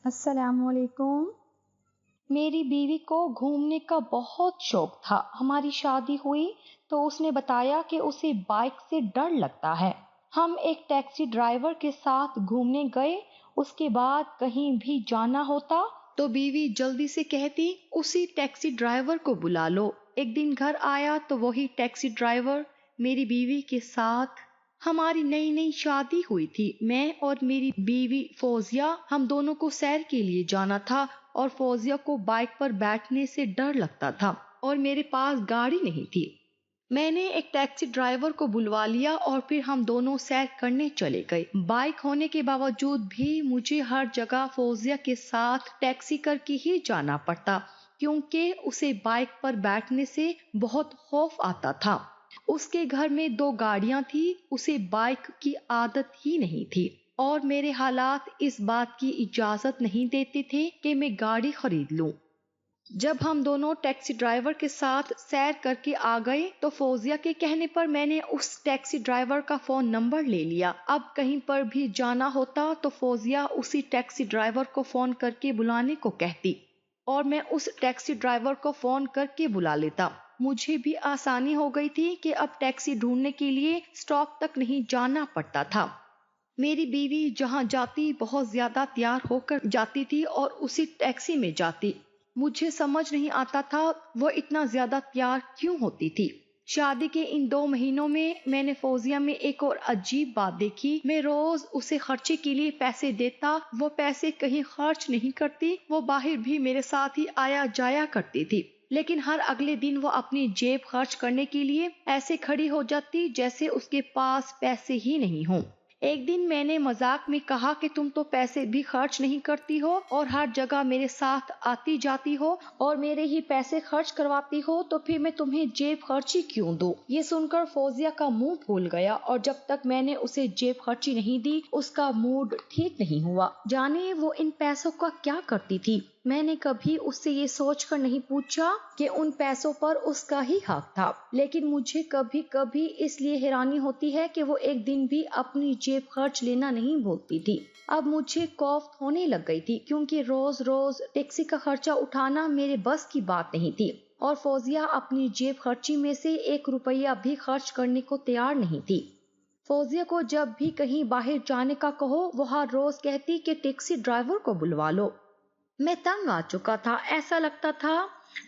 السلام علیکم۔ میری بیوی کو گھومنے کا بہت شوق تھا۔ ہماری شادی ہوئی تو اس نے بتایا کہ اسے بائک سے ڈر لگتا ہے۔ ہم ایک ٹیکسی ڈرائیور کے ساتھ گھومنے گئے۔ اس کے بعد کہیں بھی جانا ہوتا تو بیوی جلدی سے کہتی اسی ٹیکسی ڈرائیور کو بلا لو۔ ایک دن گھر آیا تو وہی ٹیکسی ڈرائیور میری بیوی کے ساتھ۔ ہماری نئی نئی شادی ہوئی تھی۔ میں اور میری بیوی فوزیہ، ہم دونوں کو سیر کے لیے جانا تھا اور فوزیہ کو بائک پر بیٹھنے سے ڈر لگتا تھا اور میرے پاس گاڑی نہیں تھی۔ میں نے ایک ٹیکسی ڈرائیور کو بلوا لیا اور پھر ہم دونوں سیر کرنے چلے گئے۔ بائک ہونے کے باوجود بھی مجھے ہر جگہ فوزیہ کے ساتھ ٹیکسی کر کے ہی جانا پڑتا کیونکہ اسے بائک پر بیٹھنے سے بہت خوف آتا تھا۔ اس کے گھر میں 2 گاڑیاں تھی، اسے بائک کی عادت ہی نہیں تھی اور میرے حالات اس بات کی اجازت نہیں دیتے تھے کہ میں گاڑی خرید لوں۔ جب ہم دونوں ٹیکسی ڈرائیور کے ساتھ سیر کر کے آ گئے تو فوزیہ کے کہنے پر میں نے اس ٹیکسی ڈرائیور کا فون نمبر لے لیا۔ اب کہیں پر بھی جانا ہوتا تو فوزیہ اسی ٹیکسی ڈرائیور کو فون کر کے بلانے کو کہتی اور میں اس ٹیکسی ڈرائیور کو فون کر کے بلا لیتا۔ مجھے بھی آسانی ہو گئی تھی کہ اب ٹیکسی ڈھونڈنے کے لیے اسٹاپ تک نہیں جانا پڑتا تھا۔ میری بیوی جہاں جاتی بہت زیادہ تیار ہو کر جاتی تھی اور اسی ٹیکسی میں جاتی۔ مجھے سمجھ نہیں آتا تھا وہ اتنا زیادہ تیار کیوں ہوتی تھی۔ شادی کے ان 2 مہینوں میں نے فوزیہ میں ایک اور عجیب بات دیکھی۔ میں روز اسے خرچے کے لیے پیسے دیتا، وہ پیسے کہیں خرچ نہیں کرتی۔ وہ باہر بھی میرے ساتھ ہی آیا جایا کرتی تھی، لیکن ہر اگلے دن وہ اپنی جیب خرچ کرنے کے لیے ایسے کھڑی ہو جاتی جیسے اس کے پاس پیسے ہی نہیں ہوں۔ ایک دن میں نے مذاق میں کہا کہ تم تو پیسے بھی خرچ نہیں کرتی ہو اور ہر جگہ میرے ساتھ آتی جاتی ہو اور میرے ہی پیسے خرچ کرواتی ہو، تو پھر میں تمہیں جیب خرچی کیوں دوں؟ یہ سن کر فوزیہ کا منہ پھول گیا اور جب تک میں نے اسے جیب خرچی نہیں دی اس کا موڈ ٹھیک نہیں ہوا۔ جانے وہ ان پیسوں کا کیا کرتی تھی؟ میں نے کبھی اس سے یہ سوچ کر نہیں پوچھا کہ ان پیسوں پر اس کا ہی حق تھا، لیکن مجھے کبھی کبھی اس لیے حیرانی ہوتی ہے کہ وہ ایک دن بھی اپنی جیب خرچ لینا نہیں بولتی تھی۔ اب مجھے خوف ہونے لگ گئی تھی کیونکہ روز روز ٹیکسی کا خرچہ اٹھانا میرے بس کی بات نہیں تھی اور فوزیہ اپنی جیب خرچی میں سے 1 روپیہ بھی خرچ کرنے کو تیار نہیں تھی۔ فوزیہ کو جب بھی کہیں باہر جانے کا کہو وہ ہر روز کہتی کہ ٹیکسی ڈرائیور کو بلوا لو۔ میں تنگ آ چکا تھا، ایسا لگتا تھا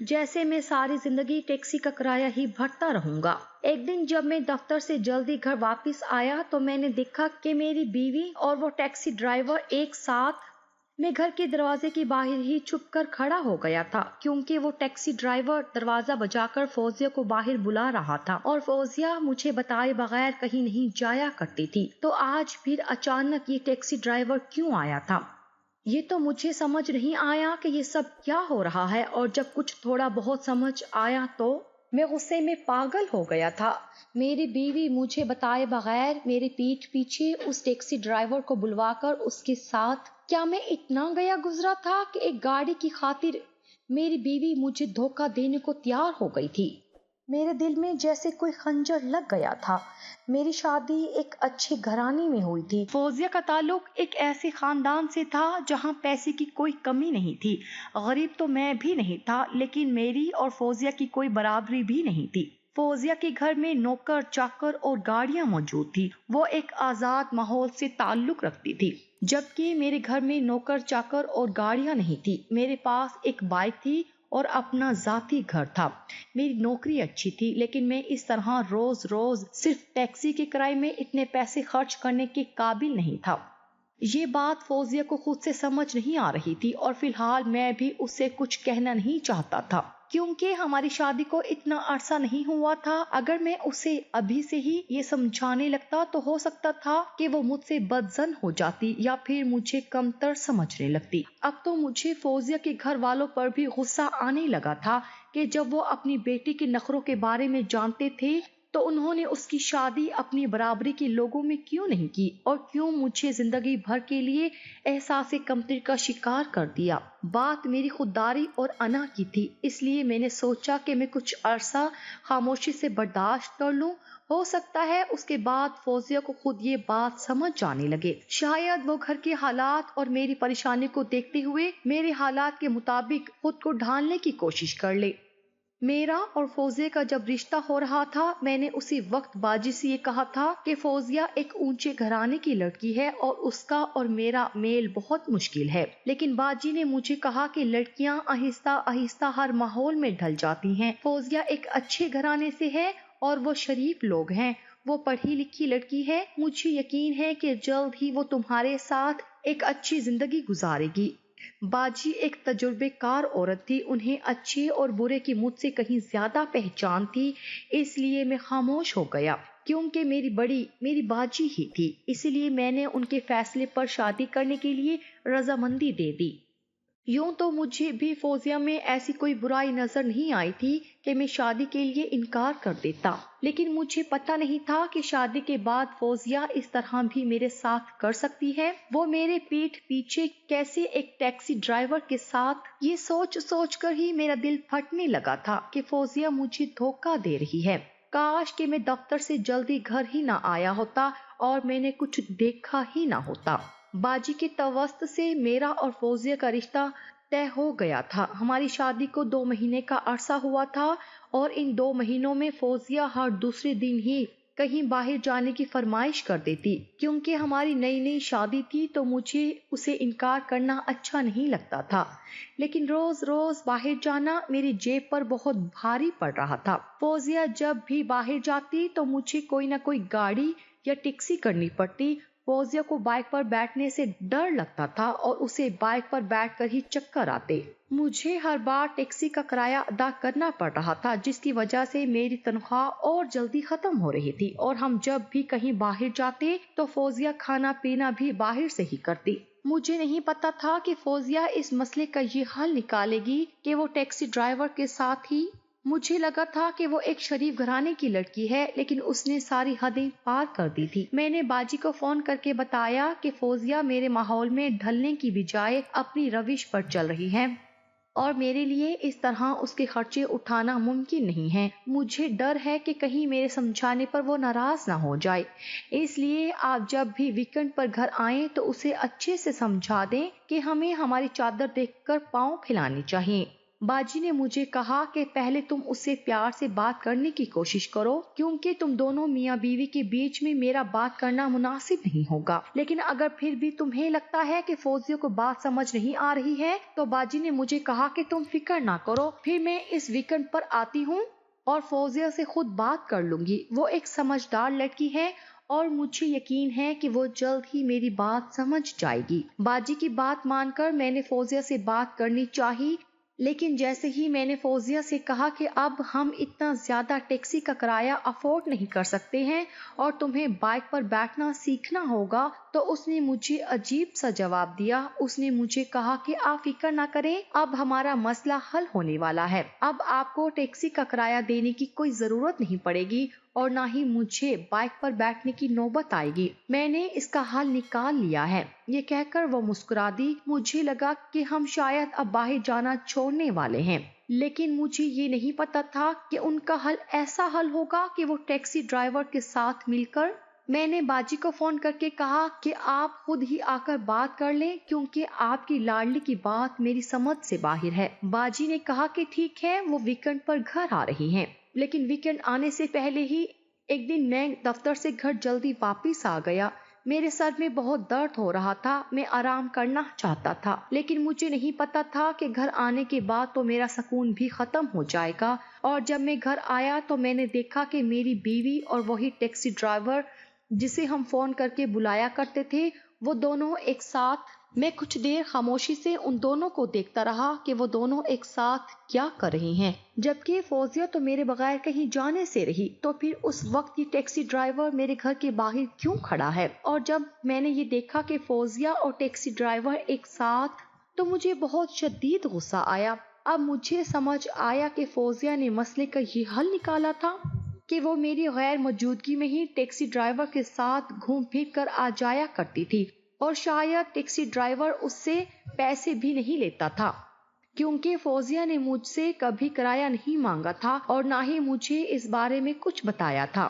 جیسے میں ساری زندگی ٹیکسی کا کرایہ ہی بھرتا رہوں گا۔ ایک دن جب میں دفتر سے جلدی گھر واپس آیا تو میں نے دیکھا کہ میری بیوی اور وہ ٹیکسی ڈرائیور ایک ساتھ۔ میں گھر کے دروازے کے باہر ہی چھپ کر کھڑا ہو گیا تھا کیونکہ وہ ٹیکسی ڈرائیور دروازہ بجا کر فوزیہ کو باہر بلا رہا تھا اور فوزیہ مجھے بتائے بغیر کہیں نہیں جایا کرتی تھی، تو آج پھر اچانک یہ ٹیکسی ڈرائیور کیوں آیا تھا؟ یہ تو مجھے سمجھ نہیں آیا کہ یہ سب کیا ہو رہا ہے، اور جب کچھ تھوڑا بہت سمجھ آیا تو میں غصے میں پاگل ہو گیا تھا۔ میری بیوی مجھے بتائے بغیر میری پیٹھ پیچھے اس ٹیکسی ڈرائیور کو بلوا کر اس کے ساتھ۔ کیا میں اتنا گیا گزرا تھا کہ ایک گاڑی کی خاطر میری بیوی مجھے دھوکہ دینے کو تیار ہو گئی تھی؟ میرے دل میں جیسے کوئی خنجر لگ گیا تھا۔ میری شادی ایک اچھی گھرانے میں ہوئی تھی۔ فوزیہ کا تعلق ایک ایسے خاندان سے تھا جہاں پیسے کی کوئی کمی نہیں تھی۔ غریب تو میں بھی نہیں تھا، لیکن میری اور فوزیہ کی کوئی برابری بھی نہیں تھی۔ فوزیہ کے گھر میں نوکر چاکر اور گاڑیاں موجود تھی، وہ ایک آزاد ماحول سے تعلق رکھتی تھی، جبکہ میرے گھر میں نوکر چاکر اور گاڑیاں نہیں تھی۔ میرے پاس ایک بائک تھی اور اپنا ذاتی گھر تھا۔ میری نوکری اچھی تھی، لیکن میں اس طرح روز روز صرف ٹیکسی کے کرائے میں اتنے پیسے خرچ کرنے کے قابل نہیں تھا۔ یہ بات فوزیہ کو خود سے سمجھ نہیں آ رہی تھی اور فی الحال میں بھی اس سے کچھ کہنا نہیں چاہتا تھا کیونکہ ہماری شادی کو اتنا عرصہ نہیں ہوا تھا۔ اگر میں اسے ابھی سے ہی یہ سمجھانے لگتا تو ہو سکتا تھا کہ وہ مجھ سے بدظن ہو جاتی یا پھر مجھے کمتر سمجھنے لگتی۔ اب تو مجھے فوزیہ کے گھر والوں پر بھی غصہ آنے لگا تھا کہ جب وہ اپنی بیٹی کے نخروں کے بارے میں جانتے تھے تو انہوں نے اس کی شادی اپنی برابری کے لوگوں میں کیوں نہیں کی اور کیوں مجھے زندگی بھر کے لیے احساس کمتری کا شکار کر دیا۔ بات میری خودداری اور انا کی تھی، اس لیے میں نے سوچا کہ میں کچھ عرصہ خاموشی سے برداشت کر لوں ہو سکتا ہے اس کے بعد فوزیہ کو خود یہ بات سمجھ جانے لگے۔ شاید وہ گھر کے حالات اور میری پریشانی کو دیکھتے ہوئے میرے حالات کے مطابق خود کو ڈھالنے کی کوشش کر لے۔ میرا اور فوزیہ کا جب رشتہ ہو رہا تھا، میں نے اسی وقت باجی سے یہ کہا تھا کہ فوزیہ ایک اونچے گھرانے کی لڑکی ہے اور اس کا اور میرا میل بہت مشکل ہے۔ لیکن باجی نے مجھے کہا کہ لڑکیاں آہستہ آہستہ ہر ماحول میں ڈھل جاتی ہیں۔ فوزیہ ایک اچھے گھرانے سے ہے اور وہ شریف لوگ ہیں، وہ پڑھی لکھی لڑکی ہے۔ مجھے یقین ہے کہ جلد ہی وہ تمہارے ساتھ ایک اچھی زندگی گزارے گی۔ باجی ایک تجربے کار عورت تھی، انہیں اچھے اور برے کی مجھ سے کہیں زیادہ پہچان تھی، اس لیے میں خاموش ہو گیا کیونکہ میری باجی ہی تھی، اس لیے میں نے ان کے فیصلے پر شادی کرنے کے لیے رضامندی دے دی۔ یوں تو مجھے بھی فوزیہ میں ایسی کوئی برائی نظر نہیں آئی تھی کہ میں شادی کے لیے انکار کر دیتا، لیکن مجھے پتہ نہیں تھا کہ شادی کے بعد فوزیہ اس طرح بھی میرے ساتھ کر سکتی ہے۔ وہ میرے پیٹھ پیچھے کیسے ایک ٹیکسی ڈرائیور کے ساتھ، یہ سوچ کر ہی میرا دل پھٹنے لگا تھا کہ فوزیہ مجھے دھوکہ دے رہی ہے۔ کاش کہ میں دفتر سے جلدی گھر ہی نہ آیا ہوتا اور میں نے کچھ دیکھا ہی نہ ہوتا۔ باجی کے توسط سے میرا اور فوزیہ کا رشتہ طے ہو گیا تھا۔ ہماری شادی کو 2 مہینے کا عرصہ ہوا تھا اور ان 2 مہینوں میں فوزیہ ہر دوسرے دن ہی کہیں باہر جانے کی فرمائش کر دیتی۔ کیونکہ ہماری نئی شادی تھی تو مجھے اسے انکار کرنا اچھا نہیں لگتا تھا، لیکن روز باہر جانا میری جیب پر بہت بھاری پڑ رہا تھا۔ فوزیہ جب بھی باہر جاتی تو مجھے کوئی نہ کوئی گاڑی یا ٹیکسی کرنی پڑتی۔ فوزیہ کو بائک پر بیٹھنے سے ڈر لگتا تھا اور اسے بائک پر بیٹھ کر ہی چکر آتے۔ مجھے ہر بار ٹیکسی کا کرایہ ادا کرنا پڑ رہا تھا، جس کی وجہ سے میری تنخواہ اور جلدی ختم ہو رہی تھی، اور ہم جب بھی کہیں باہر جاتے تو فوزیہ کھانا پینا بھی باہر سے ہی کرتی۔ مجھے نہیں پتا تھا کہ فوزیہ اس مسئلے کا یہ حل نکالے گی کہ وہ ٹیکسی ڈرائیور کے ساتھ ہی۔ مجھے لگا تھا کہ وہ ایک شریف گھرانے کی لڑکی ہے، لیکن اس نے ساری حدیں پار کر دی تھی۔ میں نے باجی کو فون کر کے بتایا کہ فوزیہ میرے ماحول میں ڈھلنے کی بجائے اپنی روش پر چل رہی ہے اور میرے لیے اس طرح اس کے خرچے اٹھانا ممکن نہیں ہے۔ مجھے ڈر ہے کہ کہیں میرے سمجھانے پر وہ ناراض نہ ہو جائے، اس لیے آپ جب بھی ویکنڈ پر گھر آئیں تو اسے اچھے سے سمجھا دیں کہ ہمیں ہماری چادر دیکھ کر پاؤں پھیلانے چاہیے۔ باجی نے مجھے کہا کہ پہلے تم اس سے پیار سے بات کرنے کی کوشش کرو، کیونکہ تم دونوں میاں بیوی کے بیچ میں میرا بات کرنا مناسب نہیں ہوگا۔ لیکن اگر پھر بھی تمہیں لگتا ہے کہ فوزیہ کو بات سمجھ نہیں آ رہی ہے تو باجی نے مجھے کہا کہ تم فکر نہ کرو، پھر میں اس ویکنڈ پر آتی ہوں اور فوزیہ سے خود بات کر لوں گی۔ وہ ایک سمجھدار لڑکی ہے اور مجھے یقین ہے کہ وہ جلد ہی میری بات سمجھ جائے گی۔ باجی کی بات مان کر میں نے فوزیہ سے بات کرنی چاہی، لیکن جیسے ہی میں نے فوزیہ سے کہا کہ اب ہم اتنا زیادہ ٹیکسی کا کرایہ افورڈ نہیں کر سکتے ہیں اور تمہیں بائک پر بیٹھنا سیکھنا ہوگا، تو اس نے مجھے عجیب سا جواب دیا۔ اس نے مجھے کہا کہ آپ فکر نہ کریں، اب ہمارا مسئلہ حل ہونے والا ہے۔ اب آپ کو ٹیکسی کا کرایہ دینے کی کوئی ضرورت نہیں پڑے گی اور نہ ہی مجھے بائک پر بیٹھنے کی نوبت آئے گی۔ میں نے اس کا حل نکال لیا ہے۔ یہ کہہ کر وہ مسکرا دی۔ مجھے لگا کہ ہم شاید اب باہر جانا چھوڑنے والے ہیں، لیکن مجھے یہ نہیں پتا تھا کہ ان کا حل ایسا حل ہوگا کہ وہ ٹیکسی ڈرائیور کے ساتھ مل کر۔ میں نے باجی کو فون کر کے کہا کہ آپ خود ہی آ کر بات کر لیں، کیونکہ آپ کی لاڈلی کی بات میری سمجھ سے باہر ہے۔ باجی نے کہا کہ ٹھیک ہے، وہ ویکنڈ پر گھر آ رہی ہیں۔ لیکن ویکنڈ آنے سے پہلے ہی ایک دن میں دفتر سے گھر جلدی واپس آ گیا۔ میرے سر میں بہت درد ہو رہا تھا، میں آرام کرنا چاہتا تھا، لیکن مجھے نہیں پتا تھا کہ گھر آنے کے بعد تو میرا سکون بھی ختم ہو جائے گا۔ اور جب میں گھر آیا تو میں نے دیکھا کہ میری بیوی اور وہی ٹیکسی ڈرائیور جسے ہم فون کر کے بلایا کرتے تھے، وہ دونوں ایک ساتھ۔ میں کچھ دیر خاموشی سے ان دونوں کو دیکھتا رہا کہ وہ دونوں ایک ساتھ کیا کر رہے ہیں، جبکہ فوزیہ تو میرے بغیر کہیں جانے سے رہی، تو پھر اس وقت یہ ٹیکسی ڈرائیور میرے گھر کے باہر کیوں کھڑا ہے؟ اور جب میں نے یہ دیکھا کہ فوزیہ اور ٹیکسی ڈرائیور ایک ساتھ، تو مجھے بہت شدید غصہ آیا۔ اب مجھے سمجھ آیا کہ فوزیہ نے مسئلے کا یہ حل نکالا تھا کہ وہ میری غیر موجودگی میں ہی ٹیکسی ڈرائیور کے ساتھ گھوم پھر کر آ جایا کرتی تھی، اور شاید ٹیکسی ڈرائیور اس سے پیسے بھی نہیں لیتا تھا، کیونکہ فوزیہ نے مجھ سے کبھی کرایہ نہیں مانگا تھا اور نہ ہی مجھے اس بارے میں کچھ بتایا تھا۔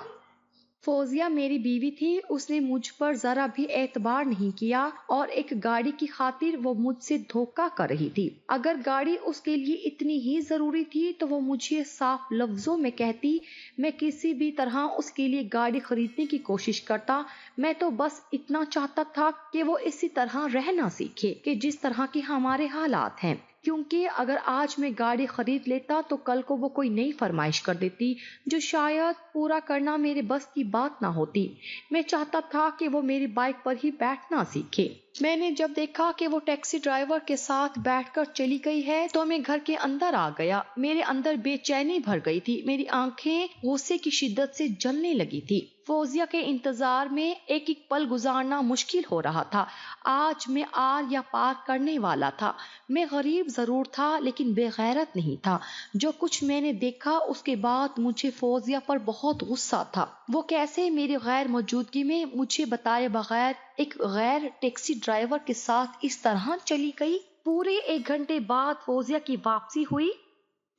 فوزیہ میری بیوی تھی، اس نے مجھ پر ذرا بھی اعتبار نہیں کیا اور ایک گاڑی کی خاطر وہ مجھ سے دھوکہ کر رہی تھی۔ اگر گاڑی اس کے لیے اتنی ہی ضروری تھی تو وہ مجھے صاف لفظوں میں کہتی، میں کسی بھی طرح اس کے لیے گاڑی خریدنے کی کوشش کرتا۔ میں تو بس اتنا چاہتا تھا کہ وہ اسی طرح رہنا سیکھے کہ جس طرح کے ہمارے حالات ہیں، کیونکہ اگر آج میں گاڑی خرید لیتا تو کل کو وہ کوئی نئی فرمائش کر دیتی جو شاید پورا کرنا میرے بس کی بات نہ ہوتی۔ میں چاہتا تھا کہ وہ میری بائک پر ہی بیٹھنا سیکھے۔ میں نے جب دیکھا کہ وہ ٹیکسی ڈرائیور کے ساتھ بیٹھ کر چلی گئی ہے تو میں گھر کے اندر آ گیا۔ میرے اندر بے چینی بھر گئی تھی، میری آنکھیں غصے کی شدت سے جلنے لگی تھی۔ فوزیہ کے انتظار میں ایک ایک پل گزارنا مشکل ہو رہا تھا۔ آج میں آر یا پار کرنے والا تھا۔ میں غریب ضرور تھا لیکن بے غیرت نہیں تھا۔ جو کچھ میں نے دیکھا اس کے بعد مجھے فوزیہ پر بہت غصہ تھا۔ وہ کیسے میری غیر موجودگی میں مجھے بتائے بغیر ایک غیر ٹیکسی ڈرائیور کے ساتھ اس طرح چلی گئی۔ پورے 1 گھنٹے بعد فوزیہ کی واپسی ہوئی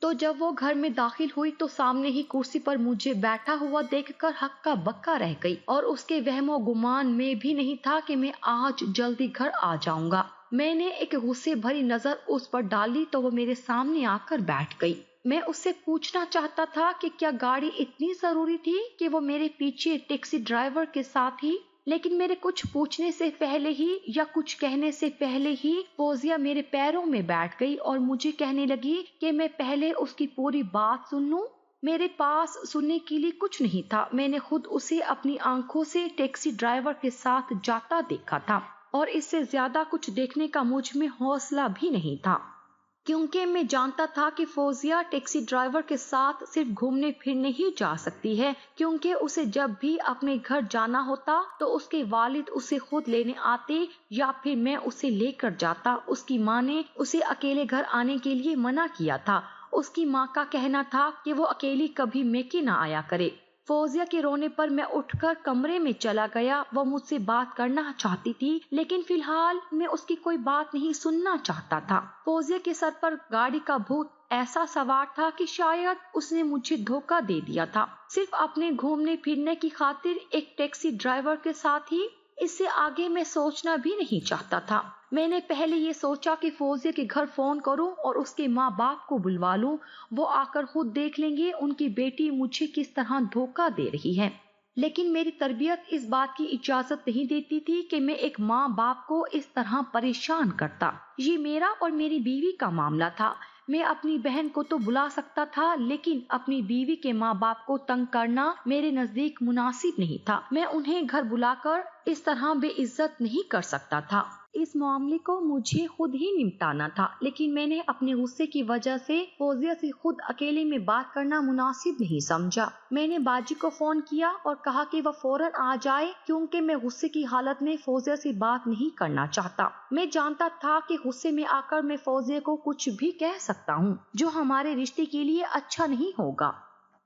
تو جب وہ گھر میں داخل ہوئی تو سامنے ہی کرسی پر مجھے بیٹھا ہوا دیکھ کر ہکا بکا رہ گئی، اور اس کے وہم و گمان میں بھی نہیں تھا کہ میں آج جلدی گھر آ جاؤں گا۔ میں نے ایک غصے بھری نظر اس پر ڈالی تو وہ میرے سامنے آ کر بیٹھ گئی۔ میں اس سے پوچھنا چاہتا تھا کہ کیا گاڑی اتنی ضروری تھی کہ وہ میرے پیچھے ٹیکسی ڈرائیور کے ساتھ ہی، لیکن میرے کچھ پوچھنے سے پہلے ہی یا کچھ کہنے سے پہلے ہی فوزیہ میرے پیروں میں بیٹھ گئی اور مجھے کہنے لگی کہ میں پہلے اس کی پوری بات سن لوں۔ میرے پاس سننے کے لیے کچھ نہیں تھا۔ میں نے خود اسے اپنی آنکھوں سے ٹیکسی ڈرائیور کے ساتھ جاتا دیکھا تھا اور اس سے زیادہ کچھ دیکھنے کا مجھ میں حوصلہ بھی نہیں تھا، کیونکہ میں جانتا تھا کہ فوزیہ ٹیکسی ڈرائیور کے ساتھ صرف گھومنے پھرنے ہی جا سکتی ہے، کیونکہ اسے جب بھی اپنے گھر جانا ہوتا تو اس کے والد اسے خود لینے آتے یا پھر میں اسے لے کر جاتا۔ اس کی ماں نے اسے اکیلے گھر آنے کے لیے منع کیا تھا۔ اس کی ماں کا کہنا تھا کہ وہ اکیلی کبھی میکے نہ آیا کرے۔ فوزیہ کے رونے پر میں اٹھ کر کمرے میں چلا گیا۔ وہ مجھ سے بات کرنا چاہتی تھی لیکن فی الحال میں اس کی کوئی بات نہیں سننا چاہتا تھا۔ فوزیہ کے سر پر گاڑی کا بھوت ایسا سوار تھا کہ شاید اس نے مجھے دھوکہ دے دیا تھا، صرف اپنے گھومنے پھرنے کی خاطر ایک ٹیکسی ڈرائیور کے ساتھ ہی۔ اس سے آگے میں سوچنا بھی نہیں چاہتا تھا۔ میں نے پہلے یہ سوچا کہ فوزیہ کے گھر فون کروں اور اس کے ماں باپ کو بلوا لوں، وہ آ کر خود دیکھ لیں گے ان کی بیٹی مجھے کس طرح دھوکہ دے رہی ہے۔ لیکن میری تربیت اس بات کی اجازت نہیں دیتی تھی کہ میں ایک ماں باپ کو اس طرح پریشان کرتا۔ یہ میرا اور میری بیوی کا معاملہ تھا۔ میں اپنی بہن کو تو بلا سکتا تھا لیکن اپنی بیوی کے ماں باپ کو تنگ کرنا میرے نزدیک مناسب نہیں تھا۔ میں انہیں گھر بلا کر اس طرح بے عزت نہیں کر سکتا تھا۔ اس معاملے کو مجھے خود ہی نمٹانا تھا، لیکن میں نے اپنے غصے کی وجہ سے فوزیہ سے خود اکیلے میں بات کرنا مناسب نہیں سمجھا۔ میں نے باجی کو فون کیا اور کہا کہ وہ فوراً آ جائے کیونکہ میں غصے کی حالت میں فوزیہ سے بات نہیں کرنا چاہتا۔ میں جانتا تھا کہ غصے میں آ کر میں فوزیہ کو کچھ بھی کہہ سکتا ہوں جو ہمارے رشتے کے لیے اچھا نہیں ہوگا۔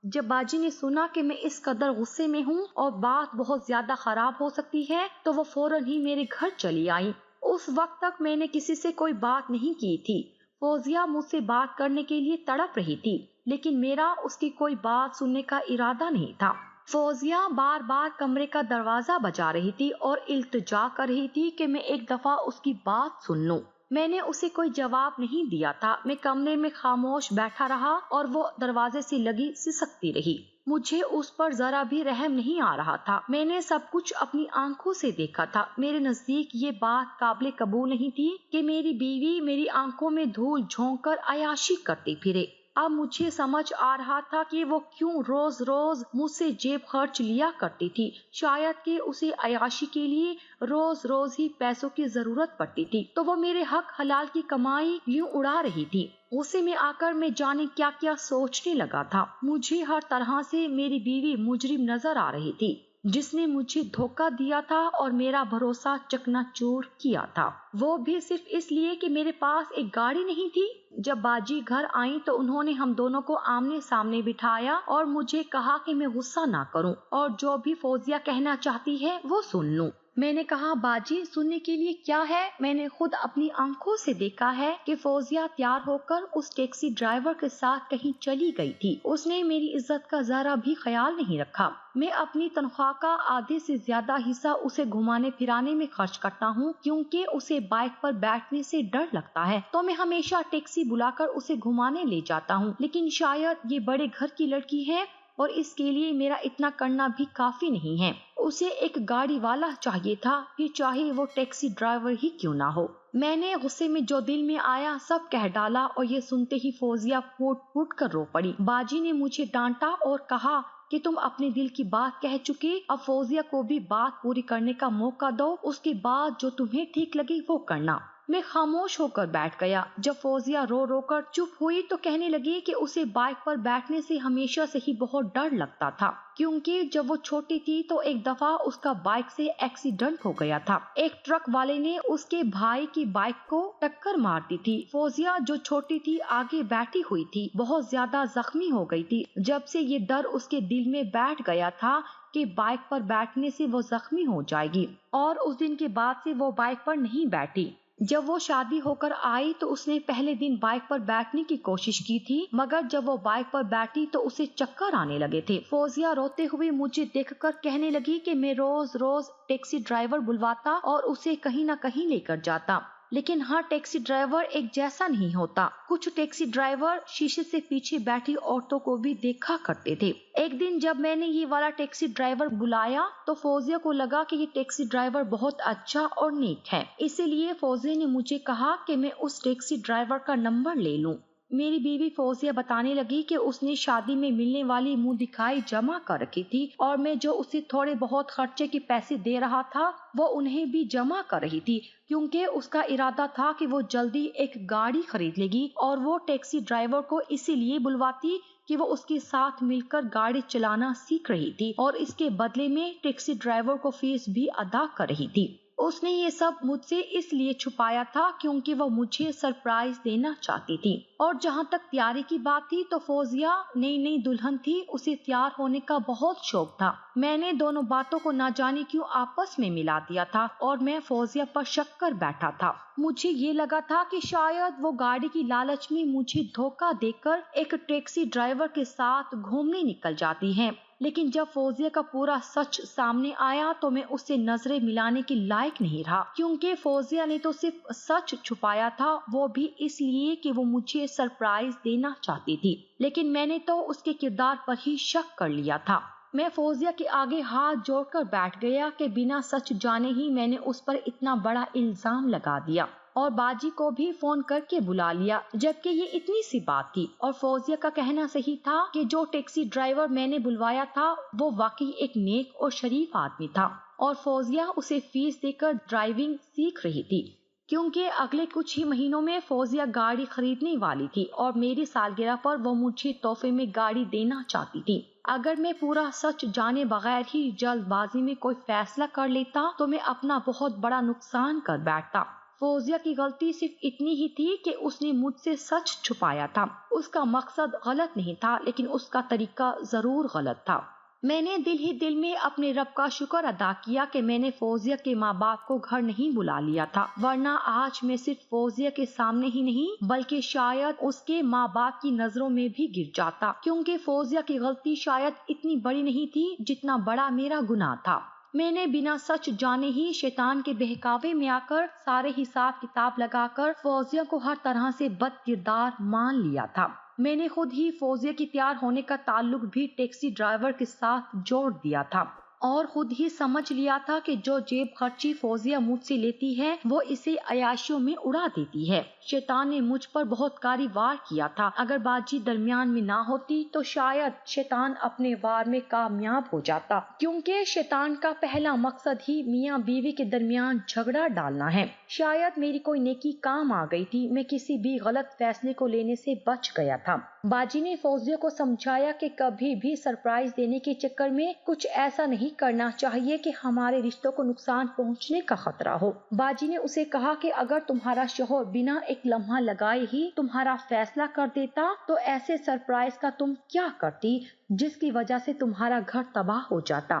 جب باجی نے سنا کہ میں اس قدر غصے میں ہوں اور بات بہت زیادہ خراب ہو سکتی ہے تو وہ فوراً ہی میرے گھر چلی آئی۔ اس وقت تک میں نے کسی سے کوئی بات نہیں کی تھی۔ فوزیہ مجھ سے بات کرنے کے لیے تڑپ رہی تھی لیکن میرا اس کی کوئی بات سننے کا ارادہ نہیں تھا۔ فوزیہ بار بار کمرے کا دروازہ بجا رہی تھی اور التجا کر رہی تھی کہ میں ایک دفعہ اس کی بات سن لوں۔ میں نے اسے کوئی جواب نہیں دیا تھا۔ میں کمرے میں خاموش بیٹھا رہا اور وہ دروازے سے لگی سسکتی رہی۔ مجھے اس پر ذرا بھی رحم نہیں آ رہا تھا۔ میں نے سب کچھ اپنی آنکھوں سے دیکھا تھا۔ میرے نزدیک یہ بات قابل قبول نہیں تھی کہ میری بیوی میری آنکھوں میں دھول جھونک کر عیاشی کرتی پھرے۔ اب مجھے سمجھ آ رہا تھا کہ وہ کیوں روز روز مجھ سے جیب خرچ لیا کرتی تھی۔ شاید کہ اسے عیاشی کے لیے روز روز ہی پیسوں کی ضرورت پڑتی تھی تو وہ میرے حق حلال کی کمائی یوں اڑا رہی تھی۔ غصے میں آ کر میں جانے کیا کیا سوچنے لگا تھا۔ مجھے ہر طرح سے میری بیوی مجرم نظر آ رہی تھی جس نے مجھے دھوکہ دیا تھا اور میرا بھروسہ چکنا چور کیا تھا، وہ بھی صرف اس لیے کہ میرے پاس ایک گاڑی نہیں تھی۔ جب باجی گھر آئیں تو انہوں نے ہم دونوں کو آمنے سامنے بٹھایا اور مجھے کہا کہ میں غصہ نہ کروں اور جو بھی فوزیہ کہنا چاہتی ہے وہ سن لوں۔ میں نے کہا باجی سننے کے لیے کیا ہے؟ میں نے خود اپنی آنکھوں سے دیکھا ہے کہ فوزیہ تیار ہو کر اس ٹیکسی ڈرائیور کے ساتھ کہیں چلی گئی تھی۔ اس نے میری عزت کا ذرا بھی خیال نہیں رکھا۔ میں اپنی تنخواہ کا آدھے سے زیادہ حصہ اسے گھمانے پھرانے میں خرچ کرتا ہوں کیونکہ اسے بائک پر بیٹھنے سے ڈر لگتا ہے، تو میں ہمیشہ ٹیکسی بلا کر اسے گھمانے لے جاتا ہوں۔ لیکن شاید یہ بڑے گھر کی لڑکی ہے اور اس کے لیے میرا اتنا کرنا بھی کافی نہیں ہے۔ اسے ایک گاڑی والا چاہیے تھا، پھر چاہے وہ ٹیکسی ڈرائیور ہی کیوں نہ ہو۔ میں نے غصے میں جو دل میں آیا سب کہہ ڈالا اور یہ سنتے ہی فوزیہ پھوٹ پھوٹ کر رو پڑی۔ باجی نے مجھے ڈانٹا اور کہا کہ تم اپنے دل کی بات کہہ چکے، اب فوزیہ کو بھی بات پوری کرنے کا موقع دو، اس کے بعد جو تمہیں ٹھیک لگے وہ کرنا۔ میں خاموش ہو کر بیٹھ گیا۔ جب فوزیہ رو رو کر چپ ہوئی تو کہنے لگی کہ اسے بائک پر بیٹھنے سے ہمیشہ سے ہی بہت ڈر لگتا تھا، کیونکہ جب وہ چھوٹی تھی تو ایک دفعہ اس کا بائک سے ایکسیڈنٹ ہو گیا تھا۔ ایک ٹرک والے نے اس کے بھائی کی بائک کو ٹکر مار دی تھی۔ فوزیہ جو چھوٹی تھی آگے بیٹھی ہوئی تھی، بہت زیادہ زخمی ہو گئی تھی۔ جب سے یہ ڈر اس کے دل میں بیٹھ گیا تھا کہ بائک پر بیٹھنے سے وہ زخمی ہو جائے گی، اور اس دن کے بعد سے وہ بائک پر نہیں بیٹھی۔ جب وہ شادی ہو کر آئی تو اس نے پہلے دن بائک پر بیٹھنے کی کوشش کی تھی، مگر جب وہ بائک پر بیٹھی تو اسے چکر آنے لگے تھے۔ فوزیہ روتے ہوئے مجھے دیکھ کر کہنے لگی کہ میں روز روز ٹیکسی ڈرائیور بلواتا اور اسے کہیں نہ کہیں لے کر جاتا، لیکن ہر ٹیکسی ڈرائیور ایک جیسا نہیں ہوتا۔ کچھ ٹیکسی ڈرائیور شیشے سے پیچھے بیٹھی عورتوں کو بھی دیکھا کرتے تھے۔ ایک دن جب میں نے یہ والا ٹیکسی ڈرائیور بلایا تو فوزیہ کو لگا کہ یہ ٹیکسی ڈرائیور بہت اچھا اور نیک ہے، اسی لیے فوزیہ نے مجھے کہا کہ میں اس ٹیکسی ڈرائیور کا نمبر لے لوں۔ میری بیوی فوزیہ بتانے لگی کہ اس نے شادی میں ملنے والی منہ دکھائی جمع کر رکھی تھی، اور میں جو اسے تھوڑے بہت خرچے کے پیسے دے رہا تھا وہ انہیں بھی جمع کر رہی تھی، کیونکہ اس کا ارادہ تھا کہ وہ جلدی ایک گاڑی خرید لے گی، اور وہ ٹیکسی ڈرائیور کو اسی لیے بلواتی کہ وہ اس کے ساتھ مل کر گاڑی چلانا سیکھ رہی تھی، اور اس کے بدلے میں ٹیکسی ڈرائیور کو فیس بھی ادا کر رہی تھی۔ اس نے یہ سب مجھ سے اس لیے چھپایا تھا کیونکہ وہ مجھے سرپرائز دینا چاہتی تھی۔ اور جہاں تک تیاری کی بات تھی تو فوزیہ نئی نئی دلہن تھی، اسے تیار ہونے کا بہت شوق تھا۔ میں نے دونوں باتوں کو نہ جانے کیوں آپس میں ملا دیا تھا، اور میں فوزیہ پر شک کر بیٹھا تھا۔ مجھے یہ لگا تھا کہ شاید وہ گاڑی کی لالچ میں مجھے دھوکہ دے کر ایک ٹیکسی ڈرائیور کے ساتھ گھومنے نکل جاتی ہے، لیکن جب فوزیہ کا پورا سچ سامنے آیا تو میں اس سے نظریں ملانے کے لائق نہیں رہا، کیونکہ فوزیہ نے تو صرف سچ چھپایا تھا، وہ بھی اس لیے کہ وہ مجھے سرپرائز دینا چاہتی تھی، لیکن میں نے تو اس کے کردار پر ہی شک کر لیا تھا۔ میں فوزیہ کے آگے ہاتھ جوڑ کر بیٹھ گیا کہ بنا سچ جانے ہی میں نے اس پر اتنا بڑا الزام لگا دیا، اور باجی کو بھی فون کر کے بلا لیا، جبکہ یہ اتنی سی بات تھی۔ اور فوزیہ کا کہنا صحیح تھا کہ جو ٹیکسی ڈرائیور میں نے بلوایا تھا وہ واقعی ایک نیک اور شریف آدمی تھا، اور فوزیہ اسے فیس دے کر ڈرائیونگ سیکھ رہی تھی، کیونکہ اگلے کچھ ہی مہینوں میں فوزیہ گاڑی خریدنے والی تھی، اور میری سالگرہ پر وہ مجھے تحفے میں گاڑی دینا چاہتی تھی۔ اگر میں پورا سچ جانے بغیر ہی جلد بازی میں کوئی فیصلہ کر لیتا تو میں اپنا بہت بڑا نقصان کر بیٹھتا۔ فوزیہ کی غلطی صرف اتنی ہی تھی کہ اس نے مجھ سے سچ چھپایا تھا۔ اس کا مقصد غلط نہیں تھا، لیکن اس کا طریقہ ضرور غلط تھا۔ میں نے دل ہی دل میں اپنے رب کا شکر ادا کیا کہ میں نے فوزیہ کے ماں باپ کو گھر نہیں بلا لیا تھا، ورنہ آج میں صرف فوزیہ کے سامنے ہی نہیں بلکہ شاید اس کے ماں باپ کی نظروں میں بھی گر جاتا، کیونکہ فوزیہ کی غلطی شاید اتنی بڑی نہیں تھی جتنا بڑا میرا گناہ تھا۔ میں نے بنا سچ جانے ہی شیطان کے بہکاوے میں آ کر سارے حساب کتاب لگا کر فوزیہ کو ہر طرح سے بد کردار مان لیا تھا۔ میں نے خود ہی فوزیہ کی تیار ہونے کا تعلق بھی ٹیکسی ڈرائیور کے ساتھ جوڑ دیا تھا، اور خود ہی سمجھ لیا تھا کہ جو جیب خرچی فوزیہ مجھ سے لیتی ہے وہ اسے عیاشیوں میں اڑا دیتی ہے۔ شیطان نے مجھ پر بہت کاری وار کیا تھا، اگر باجی درمیان میں نہ ہوتی تو شاید شیطان اپنے وار میں کامیاب ہو جاتا، کیونکہ شیطان کا پہلا مقصد ہی میاں بیوی کے درمیان جھگڑا ڈالنا ہے۔ شاید میری کوئی نیکی کام آ گئی تھی، میں کسی بھی غلط فیصلے کو لینے سے بچ گیا تھا۔ باجی نے فوزیہ کو سمجھایا کہ کبھی بھی سرپرائز دینے کے چکر میں کچھ ایسا نہیں کرنا چاہیے کہ ہمارے رشتوں کو نقصان پہنچنے کا خطرہ ہو۔ باجی نے اسے کہا کہ اگر تمہارا شوہر بنا ایک لمحہ لگائے ہی تمہارا فیصلہ کر دیتا تو ایسے سرپرائز کا تم کیا کرتی جس کی وجہ سے تمہارا گھر تباہ ہو جاتا۔